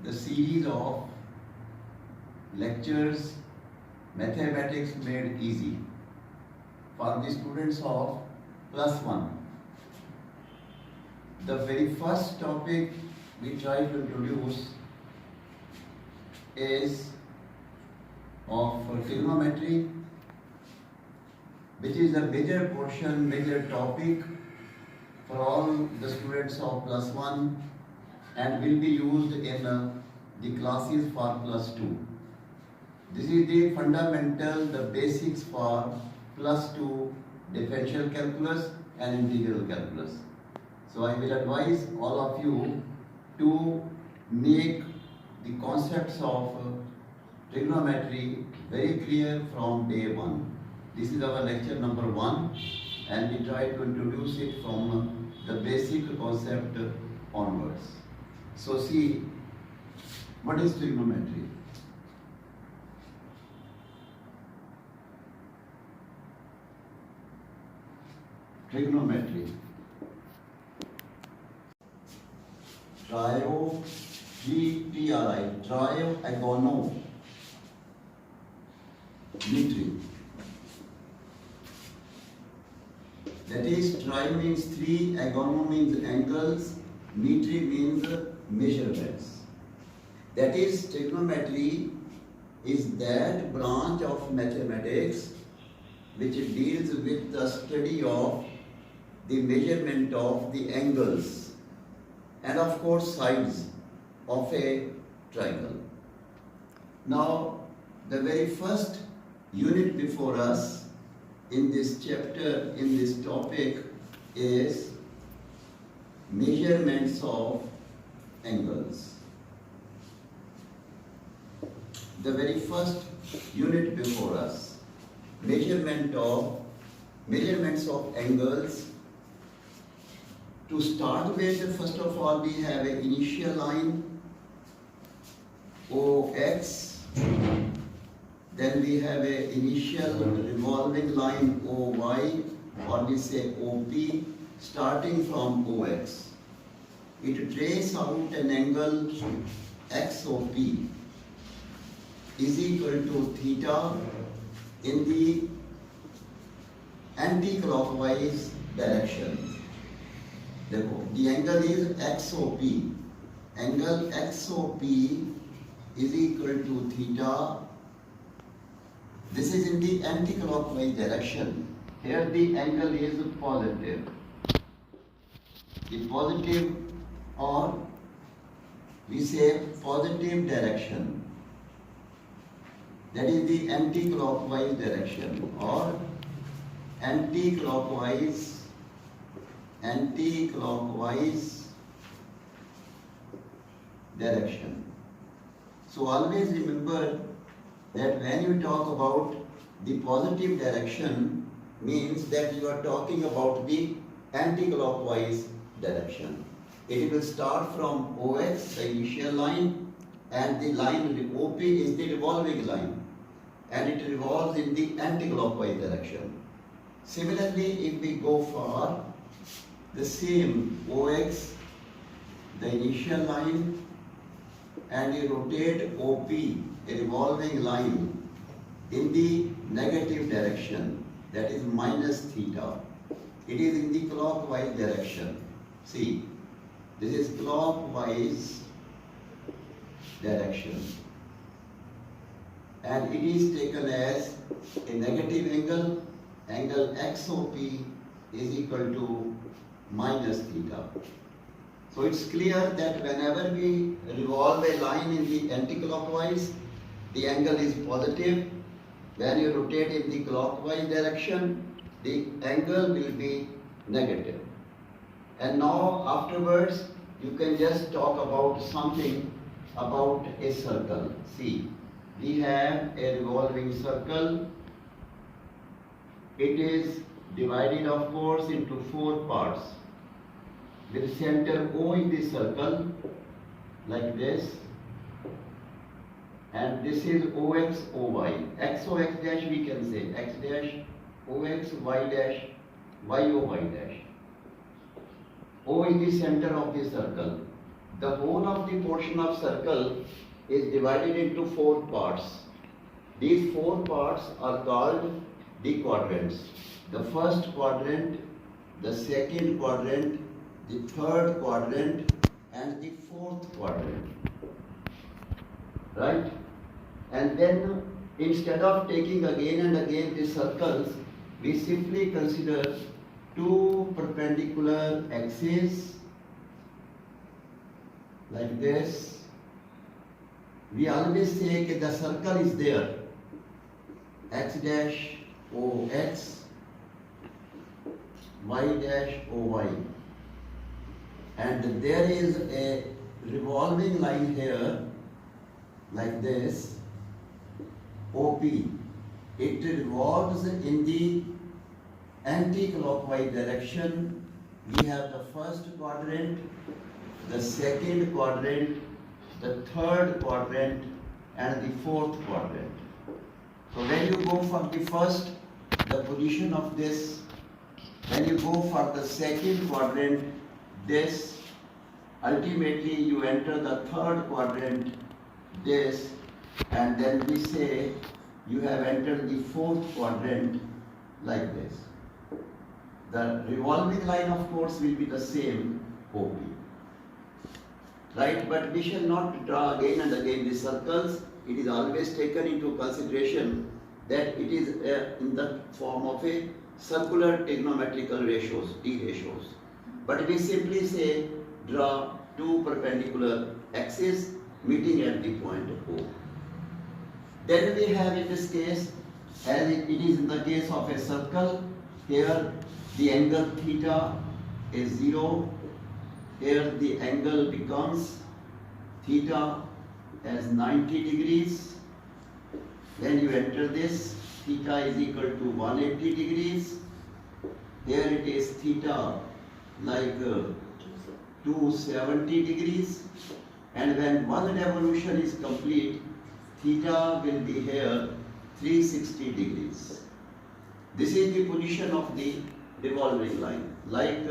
the series of lectures Mathematics Made Easy for the students of +1. The very first topic we try to introduce is of trigonometry, which is a major portion, major topic for all the students of +1 and will be used in the classes for +2. This is the fundamental, the basics for +2 differential calculus and integral calculus. So I will advise all of you to make the concepts of trigonometry very clear from day one. This is our lecture number 1 and we try to introduce it from the basic concept onwards. So see, what is trigonometry? Trigonometry. Trigonometry. That is, tri means 3, agono means angles, metry means measurements. That is, trigonometry is that branch of mathematics which deals with the study of the measurement of the angles and of course sides of a triangle. Now, the very first unit before us in this chapter, in this topic, is measurements of angles. The very first unit before us, measurements of angles. To start with, first of all, we have an initial line OX. Then we have an initial revolving line OY, or we say OP, starting from OX. It traces out an angle XOP is equal to theta in the anti-clockwise direction. The angle is XOP. Angle XOP is equal to theta. This is in the anti-clockwise direction. Here the angle is positive. The positive, or we say positive direction. That is the anti-clockwise direction, or anti-clockwise direction. So always remember that when you talk about the positive direction, means that you are talking about the anti-clockwise direction. It will start from OX, the initial line, and the line OP is the revolving line, and it revolves in the anti-clockwise direction. Similarly, if we go for the same OX, the initial line, and you rotate OP, a revolving line, in the negative direction, that is minus theta. It is in the clockwise direction. See, this is clockwise direction. And it is taken as a negative angle. Angle XOP is equal to minus theta. So it's clear that whenever we revolve a line in the anti-clockwise, the angle is positive. When you rotate in the clockwise direction, the angle will be negative. And now afterwards, you can just talk about something about a circle. See, we have a revolving circle. It is divided, of course, into 4 parts, with center O in the circle, like this, and this is OX, OY. XOX dash we can say, X dash, OX, Y dash, YOY dash. O is the center of the circle. the whole of the portion of circle is divided into 4 parts. These 4 parts are called the quadrants. The first quadrant, the second quadrant, the third quadrant, and the fourth quadrant. Right? And then instead of taking again and again the circles, we simply consider 2 perpendicular axes like this. We always say that the circle is there, x dash o x, y dash o y, and there is a revolving line here like this, OP. It revolves in the anti-clockwise direction. We have the first quadrant, the second quadrant, the third quadrant, and the fourth quadrant. So when you go for the first, the position of this, when you go for the second quadrant, this, ultimately you enter the third quadrant, this, and then we say you have entered the fourth quadrant like this. The revolving line, of course, will be the same, OP. Right, but we shall not draw again and again the circles. It is always taken into consideration that it is in the form of a circular trigonometrical ratios, T ratios. But we simply say draw 2 perpendicular axes meeting at the point O. Then we have in this case, as it is in the case of a circle, here the angle theta is 0. Here the angle becomes theta as 90 degrees. When you enter this, theta is equal to 180 degrees. Here it is theta like 270 degrees. And when one revolution is complete, theta will be here 360 degrees. This is the position of the revolving line. Like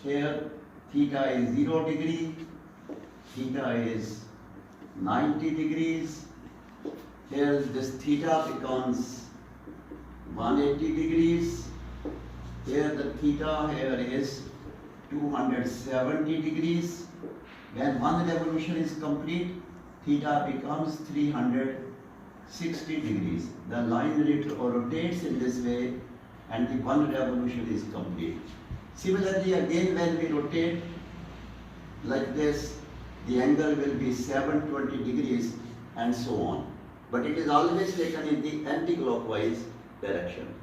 here, theta is 0 degree, theta is 90 degrees. Here this theta becomes 180 degrees. Here the theta here is 270 degrees. When one revolution is complete, theta becomes 360 degrees. The line rotates in this way and the one revolution is complete. Similarly, again when we rotate like this, the angle will be 720 degrees and so on. But it is always taken in the anti-clockwise direction.